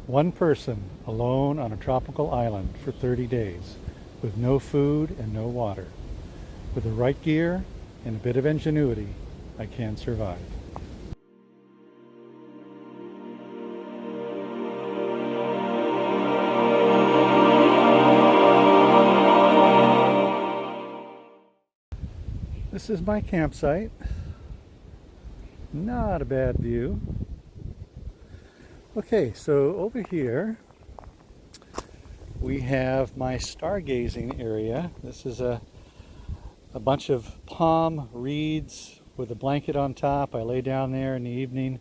One person alone on a tropical island for 30 days with no food and no water. With the right gear and a bit of ingenuity, I can survive. This is my campsite. Not a bad view. Okay, so over here we have my stargazing area. This is a bunch of palm reeds with a blanket on top. I lay down there in the evening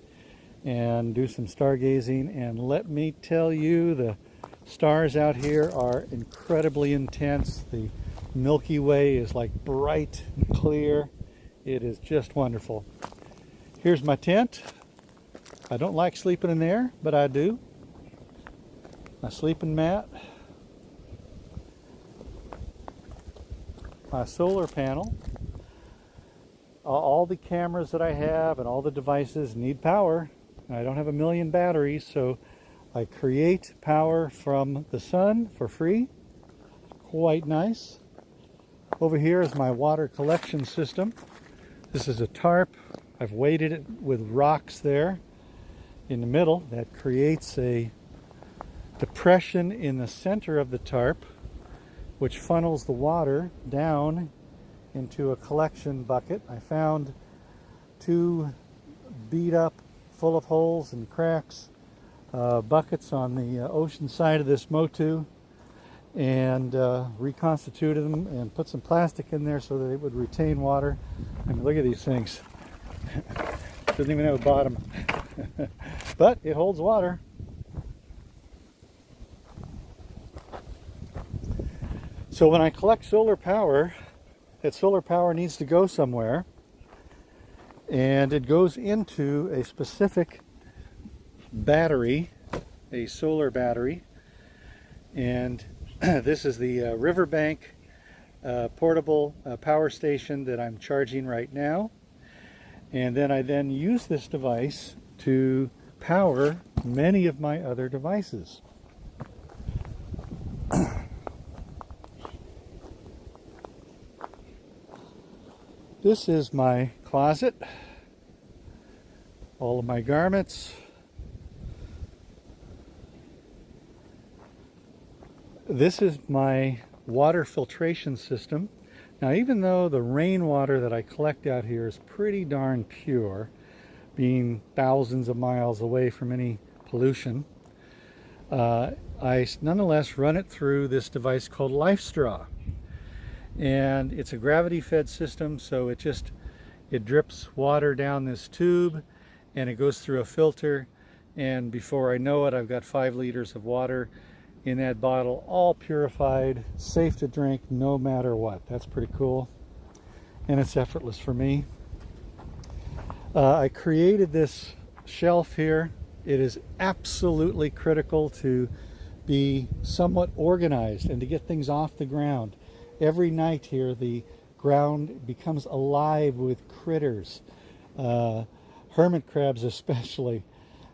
and do some stargazing, and let me tell you, the stars out here are incredibly intense. The Milky Way is like bright and clear. It is just wonderful. Here's my tent. I don't like sleeping in there, but I do. My sleeping mat. My solar panel. All the cameras that I have and all the devices need power. I don't have a million batteries, so I create power from the sun for free. Quite nice. Over here is my water collection system. This is a tarp. I've weighted it with rocks there in the middle. That creates a depression in the center of the tarp, which funnels the water down into a collection bucket. I found 2 beat up, full of holes and cracks, buckets on the ocean side of this motu, and reconstituted them and put some plastic in there so that it would retain water. I mean, look at these things. Doesn't even have a bottom. But it holds water. So when I collect solar power, that solar power needs to go somewhere, and it goes into a specific battery, a solar battery, and this is the Riverbank portable power station that I'm charging right now. And then I use this device to power many of my other devices. This is my closet. All of my garments. This is my water filtration system. Now, even though the rainwater that I collect out here is pretty darn pure, being thousands of miles away from any pollution, I nonetheless run it through this device called LifeStraw. And it's a gravity-fed system, so it drips water down this tube, and it goes through a filter, and before I know it, I've got 5 liters of water in that bottle, all purified, safe to drink no matter what. That's pretty cool, and it's effortless for me. I created this shelf here. It is absolutely critical to be somewhat organized and to get things off the ground. Every night here, the ground becomes alive with critters, hermit crabs especially.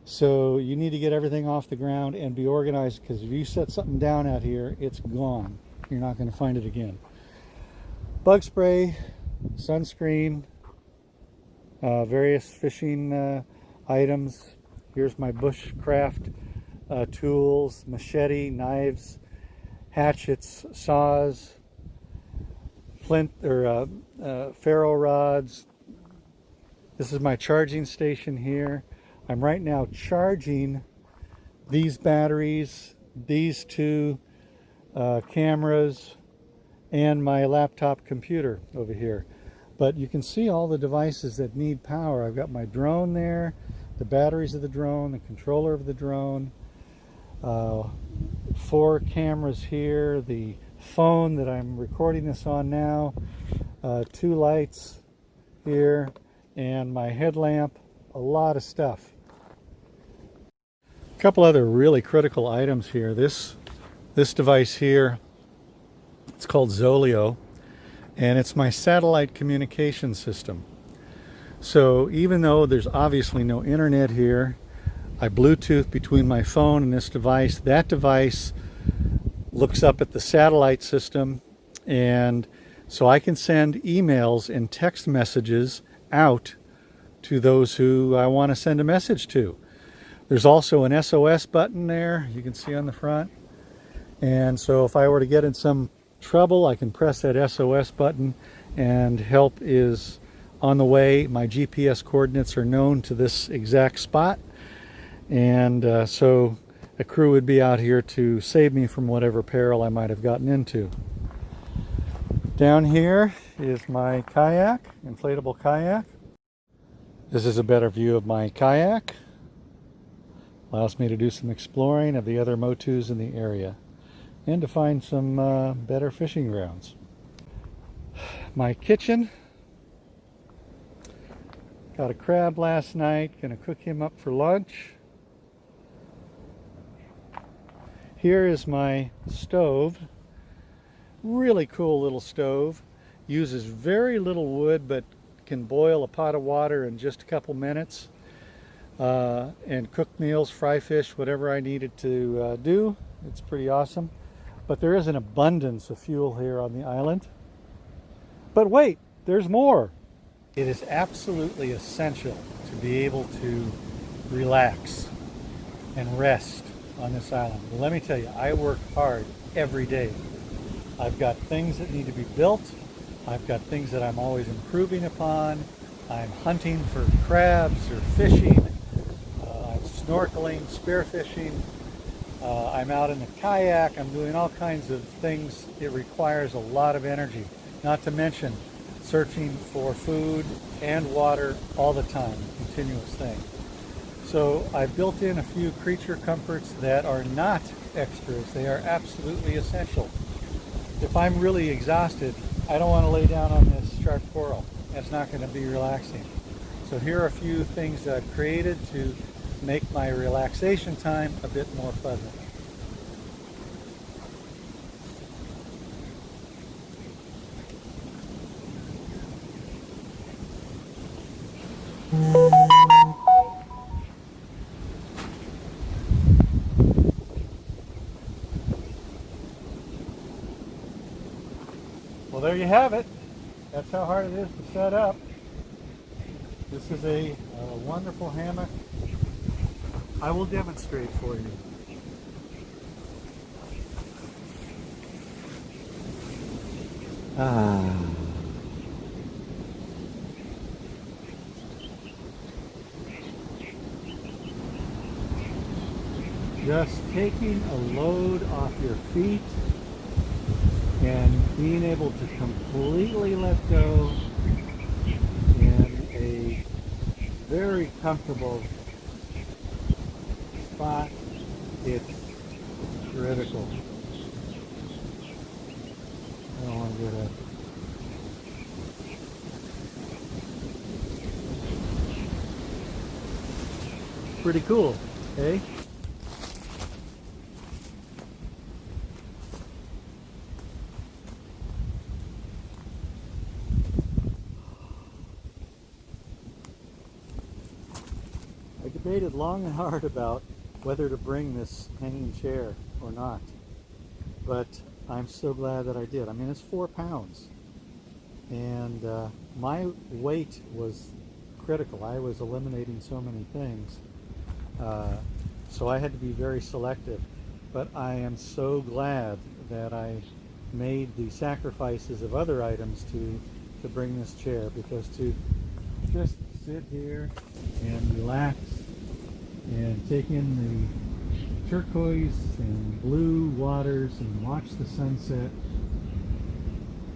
So you need to get everything off the ground and be organized, because if you set something down out here, it's gone. You're not going to find it again. Bug spray, sunscreen, various fishing items. Here's my bushcraft tools, machete, knives, hatchets, saws, flint or ferro rods. This is my charging station here. I'm right now charging these batteries, these 2 cameras, and my laptop computer over here. But you can see all the devices that need power. I've got my drone there, the batteries of the drone, the controller of the drone, 4 cameras here, the phone that I'm recording this on now, 2 lights here, and my headlamp. A lot of stuff. A couple other really critical items here. This device here, it's called Zoleo, and it's my satellite communication system. So even though there's obviously no internet here, I Bluetooth between my phone and this device. That device looks up at the satellite system, and so I can send emails and text messages out to those who I want to send a message to. There's also an SOS button there, you can see on the front. And so if I were to get in some trouble, I can press that SOS button and help is on the way. My GPS coordinates are known to this exact spot. And so a crew would be out here to save me from whatever peril I might have gotten into. Down here is my kayak, inflatable kayak. This is a better view of my kayak. Allows me to do some exploring of the other motus in the area and to find some better fishing grounds. My kitchen. Got a crab last night, gonna cook him up for lunch. Here is my stove. Really cool little stove. Uses very little wood, but can boil a pot of water in just a couple minutes. And cook meals, fry fish, whatever I needed to do. It's pretty awesome. But there is an abundance of fuel here on the island. But wait, there's more. It is absolutely essential to be able to relax and rest on this island. But let me tell you, I work hard every day. I've got things that need to be built. I've got things that I'm always improving upon. I'm hunting for crabs or fishing. I'm snorkeling, spearfishing. I'm out in the kayak. I'm doing all kinds of things. It requires a lot of energy. Not to mention searching for food and water all the time, a continuous thing. So I've built in a few creature comforts that are not extras. They are absolutely essential. If I'm really exhausted, I don't want to lay down on this sharp coral. That's not going to be relaxing. So here are a few things that I've created to make my relaxation time a bit more pleasant. Well, there you have it. That's how hard it is to set up. This is a wonderful hammock. I will demonstrate for you. Just taking a load off your feet and being able to completely let go in a very comfortable spot. It's critical. I don't want to get up. Pretty cool, eh? I debated long and hard about whether to bring this hanging chair or not, but I'm so glad that I did. I mean, it's 4 pounds, and my weight was critical. I was eliminating so many things, so I had to be very selective, but I am so glad that I made the sacrifices of other items to bring this chair, because to just sit here and relax and take in the turquoise and blue waters and watch the sunset,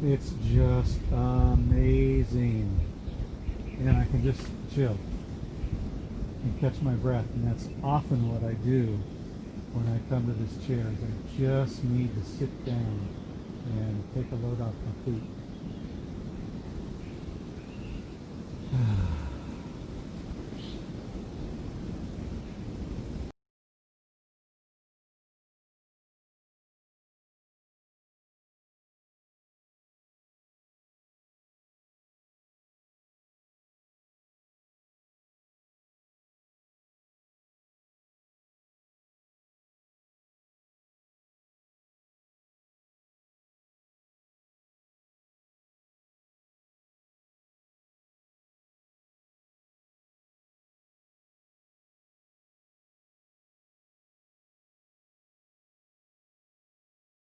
it's just amazing. And I can just chill and catch my breath, and that's often what I do when I come to this chair. Is I just need to sit down and take a load off my feet.